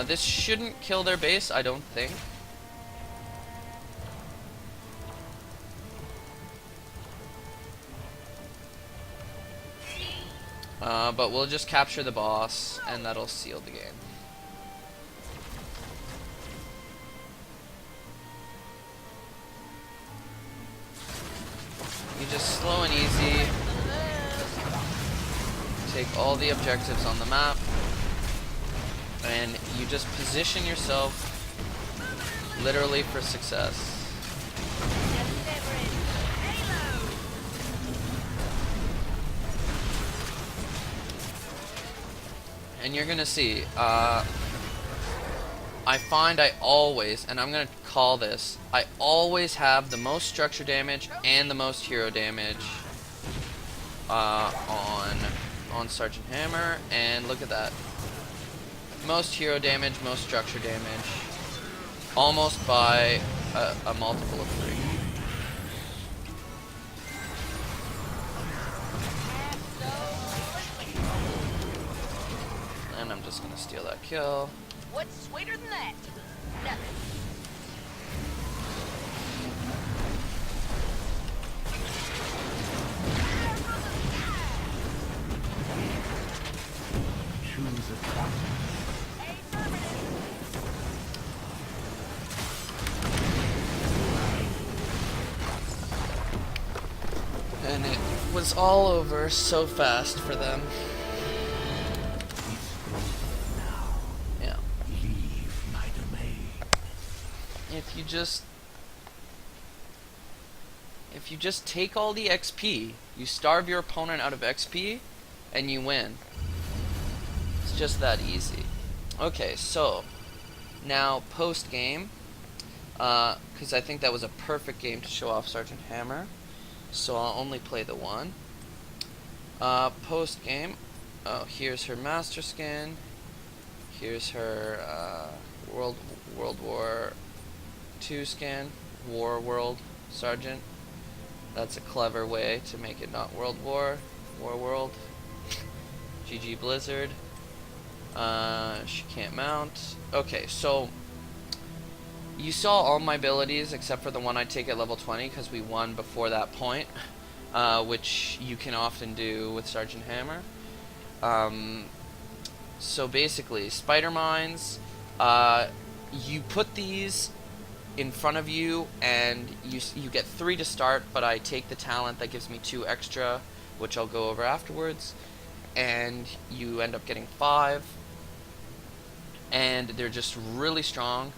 This shouldn't kill their base, I don't think. But we'll just capture the boss, and that'll seal the game. You just slow and easy. Take all the objectives on the map, and you just position yourself literally for success. And you're gonna see, I find I always, and I'm gonna call this, I always have the most structure damage and the most hero damage on Sergeant Hammer, and look at that. Most hero damage, most structure damage, almost by a multiple of 3. And I'm just gonna steal that kill. What's sweeter than that? Nothing. Choose a target. And it was all over so fast for them. Yeah. Leave my domain. If you just take all the XP, you starve your opponent out of XP, and you win. It's just that easy. Okay, so now post game, because I think that was a perfect game to show off Sergeant Hammer. So I'll only play the one. Post game. Oh, here's her master skin. Here's her World War II skin. War World Sergeant. That's a clever way to make it not World War. War World. GG Blizzard. She can't mount. Okay, so you saw all my abilities except for the one I take at level 20 because we won before that point, which you can often do with Sergeant Hammer. So basically, spider mines, you put these in front of you and you get 3 to start, but I take the talent that gives me 2 extra, which I'll go over afterwards, and you end up getting 5, and they're just really strong.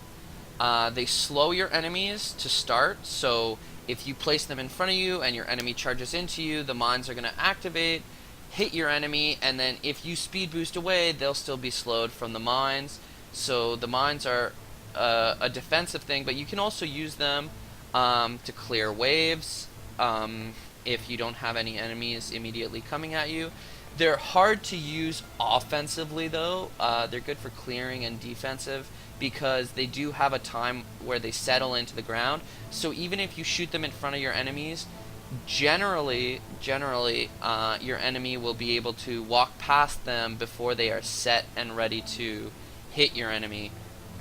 They slow your enemies to start, so if you place them in front of you and your enemy charges into you, the mines are going to activate, hit your enemy, and then if you speed boost away, they'll still be slowed from the mines. So the mines are a defensive thing, but you can also use them to clear waves if you don't have any enemies immediately coming at you. They're hard to use offensively, though. They're good for clearing and defensive because they do have a time where they settle into the ground. So even if you shoot them in front of your enemies, generally, your enemy will be able to walk past them before they are set and ready to hit your enemy.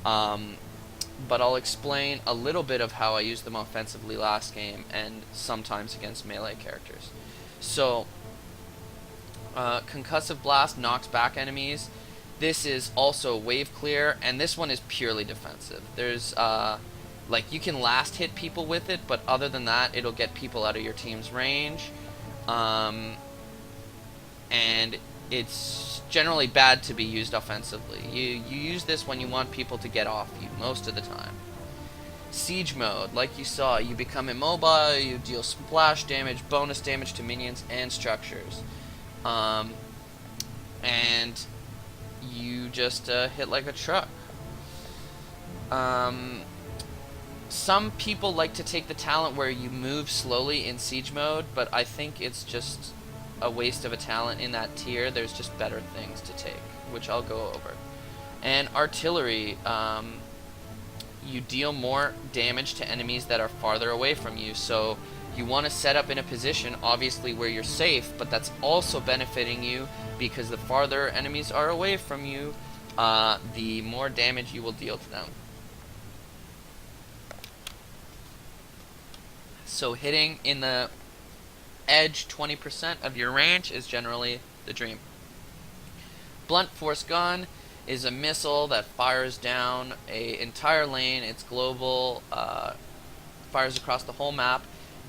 But I'll explain a little bit of how I used them offensively last game and sometimes against melee characters. So Concussive Blast knocks back enemies. This is also wave clear, and this one is purely defensive. There's like you can last hit people with it, but other than that, it'll get people out of your team's range. And it's generally bad to be used offensively. You use this when you want people to get off you most of the time. Siege mode, like you saw, you become immobile, you deal splash damage, bonus damage to minions and structures. And you just hit like a truck. Some people like to take the talent where you move slowly in siege mode, but I think it's just a waste of a talent in that tier. There's just better things to take, which I'll go over. And artillery, you deal more damage to enemies that are farther away from you, so you want to set up in a position obviously where you're safe, but that's also benefiting you because the farther enemies are away from you, the more damage you will deal to them. So hitting in the edge 20% of your range is generally the dream. Blunt force gun is a missile that fires down a entire lane. It's global, fires across the whole map,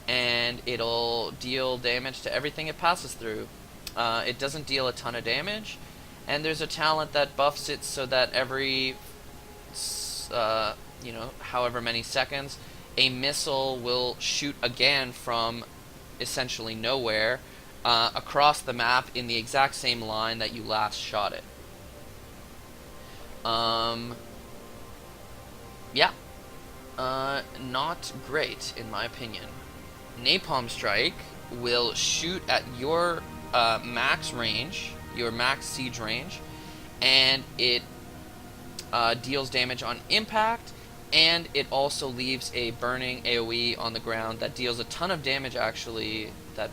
and it'll deal damage to everything it passes through. It doesn't deal a ton of damage, and there's a talent that buffs it so that every however many seconds, a missile will shoot again from essentially nowhere across the map in the exact same line that you last shot it. Yeah. Not great, in my opinion. Napalm Strike will shoot at your max range, your max siege range, and it deals damage on impact, and it also leaves a burning AoE on the ground that deals a ton of damage, actually, that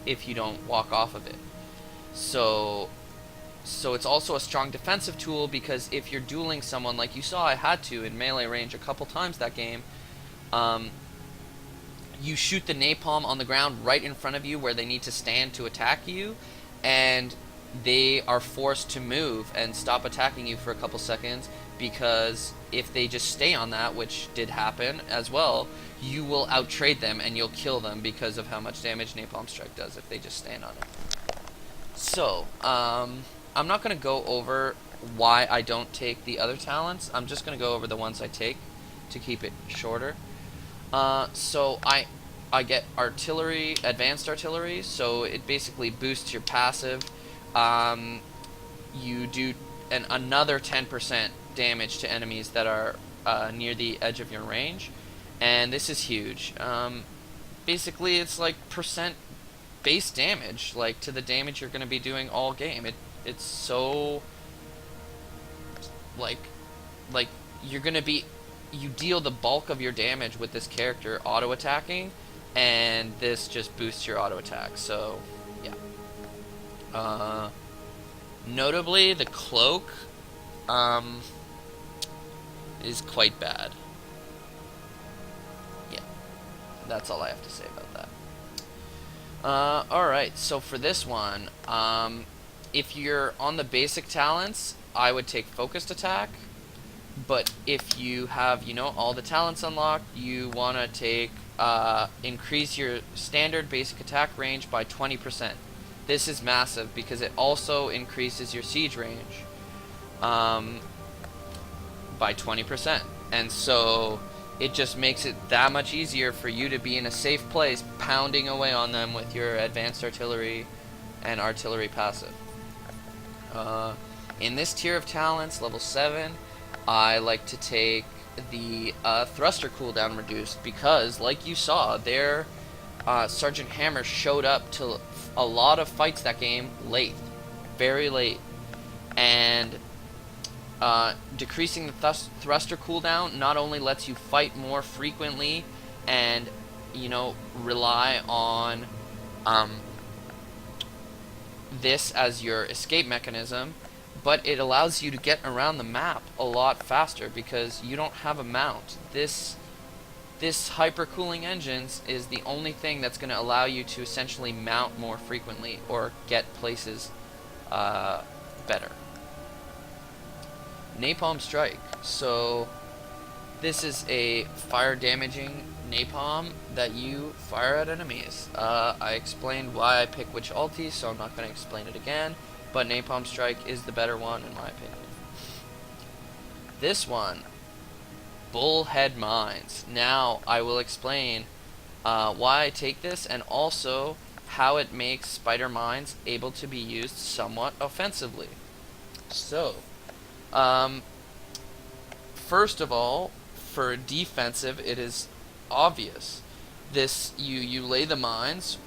if you don't walk off of it. So it's also a strong defensive tool, because if you're dueling someone, like you saw I had to in melee range a couple times that game, you shoot the napalm on the ground right in front of you where they need to stand to attack you, and they are forced to move and stop attacking you for a couple seconds, because if they just stay on that, which did happen as well, you will outtrade them and you'll kill them because of how much damage Napalm Strike does if they just stand on it. So, I'm not going to go over why I don't take the other talents. I'm just going to go over the ones I take to keep it shorter. So I get artillery, advanced artillery, so it basically boosts your passive. You do another 10% damage to enemies that are near the edge of your range, and this is huge. Basically, it's like percent base damage, like to the damage you're going to be doing all game. It's so like you're going to be, you deal the bulk of your damage with this character auto attacking, and this just boosts your auto attack. So yeah. Notably, the cloak is quite bad. Yeah, that's all I have to say about that. Alright, so for this one, if you're on the basic talents, I would take focused attack. But if you have, all the talents unlocked, you want to take, increase your standard basic attack range by 20%. This is massive because it also increases your siege range by 20%. And so it just makes it that much easier for you to be in a safe place, pounding away on them with your advanced artillery and artillery passive. In this tier of talents, level 7, I like to take the thruster cooldown reduced, because, like you saw, their Sergeant Hammer showed up to a lot of fights that game late, very late, and decreasing the thruster cooldown not only lets you fight more frequently and rely on this as your escape mechanism, but it allows you to get around the map a lot faster because you don't have a mount. This hypercooling engines is the only thing that's going to allow you to essentially mount more frequently or get places better. Napalm Strike. So this is a fire damaging napalm that you fire at enemies. I explained why I pick which ulti, so I'm not going to explain it again, but Napalm Strike is the better one in my opinion. This one, Bullhead Mines. Now I will explain why I take this, and also how it makes spider mines able to be used somewhat offensively. So first of all, for defensive, it is obvious. This you lay the mines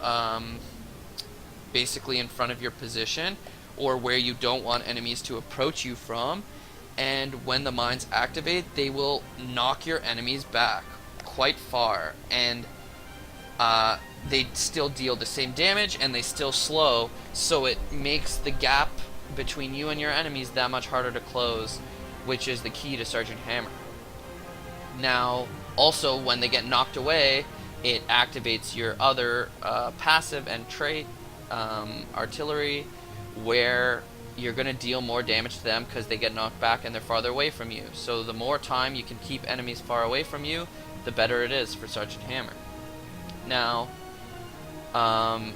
basically in front of your position, or where you don't want enemies to approach you from, and when the mines activate, they will knock your enemies back quite far, and they still deal the same damage and they still slow, so it makes the gap between you and your enemies that much harder to close, which is the key to Sergeant Hammer. Now, also, when they get knocked away, it activates your other passive and trait, artillery, where you're going to deal more damage to them because they get knocked back and they're farther away from you. So the more time you can keep enemies far away from you, the better it is for Sergeant Hammer. Now, now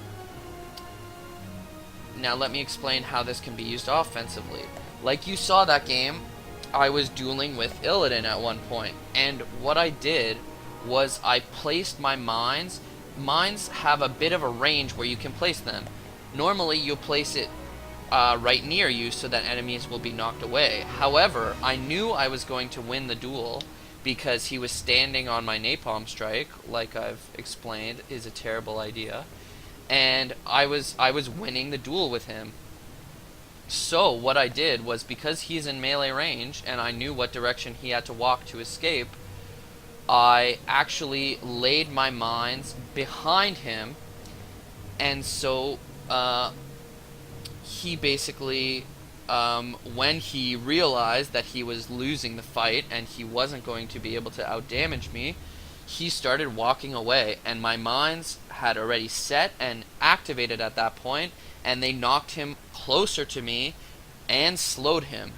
let me explain how this can be used offensively. Like you saw that game, I was dueling with Illidan at one point, and what I did was I placed my mines. Mines have a bit of a range where you can place them. Normally you'll place it right near you so that enemies will be knocked away. However, I knew I was going to win the duel because he was standing on my napalm strike, like I've explained is a terrible idea, and I was winning the duel with him. So what I did was, because he's in melee range and I knew what direction he had to walk to escape, I actually laid my mines behind him, and so he basically, when he realized that he was losing the fight and he wasn't going to be able to outdamage me, he started walking away, and my mines had already set and activated at that point, and they knocked him closer to me and slowed him.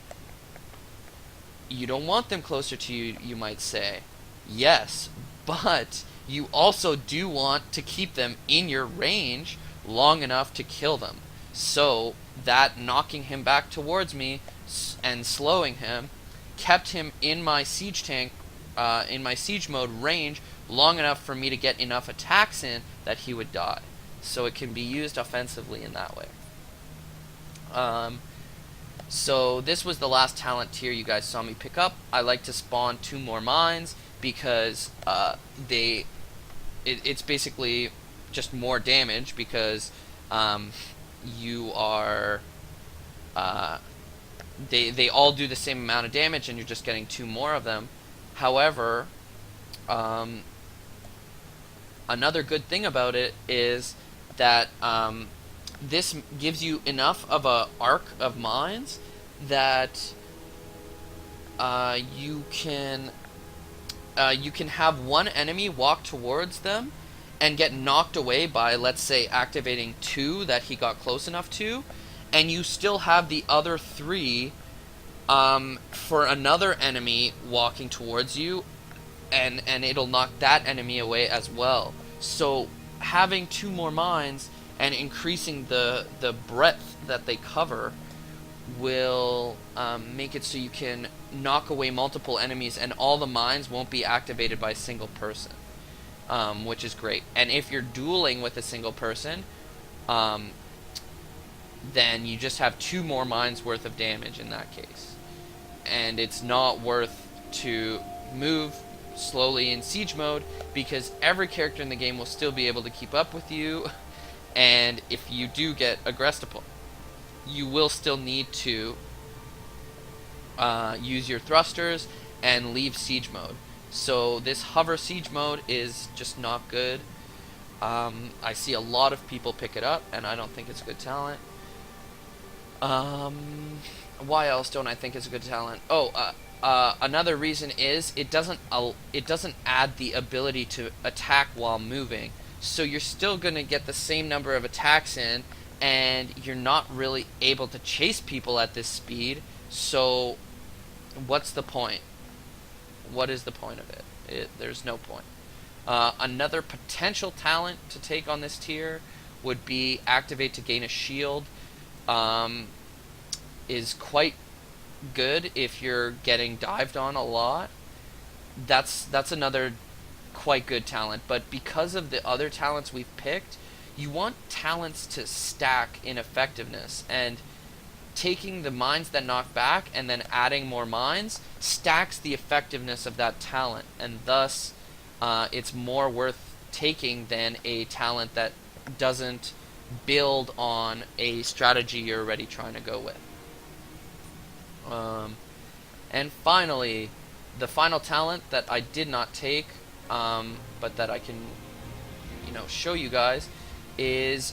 You don't want them closer to you, you might say. Yes, but you also do want to keep them in your range long enough to kill them. So that knocking him back towards me and slowing him kept him in my siege tank, in my siege mode range long enough for me to get enough attacks in that he would die. So it can be used offensively in that way. So this was the last talent tier you guys saw me pick up. I like to spawn 2 more mines because it's basically just more damage because you are they all do the same amount of damage and you're just getting 2 more of them. However, another good thing about it is that this gives you enough of a arc of mines that you can have one enemy walk towards them and get knocked away by, let's say, activating 2 that he got close enough to, and you still have the other 3 for another enemy walking towards you, and it'll knock that enemy away as well. So having 2 more mines and increasing the breadth that they cover will make it so you can knock away multiple enemies and all the mines won't be activated by a single person, which is great. And if you're dueling with a single person, then you just have 2 more mines worth of damage in that case. And it's not worth to move slowly in siege mode because every character in the game will still be able to keep up with you, and if you do get aggressed upon, you will still need to use your thrusters and leave siege mode. So this hover siege mode is just not good. I see a lot of people pick it up, and I don't think it's a good talent. Why else don't I think it's a good talent? Another reason is it doesn't add the ability to attack while moving. So you're still going to get the same number of attacks in, and you're not really able to chase people at this speed. So what's the point? What is the point of it? There's no point. Another potential talent to take on this tier would be activate to gain a shield. Is quite good if you're getting dived on a lot. That's another quite good talent, but because of the other talents we've picked, you want talents to stack in effectiveness, and taking the mines that knock back and then adding more mines stacks the effectiveness of that talent, and thus it's more worth taking than a talent that doesn't build on a strategy you're already trying to go with. And finally, the final talent that I did not take, but that I can, show you guys, is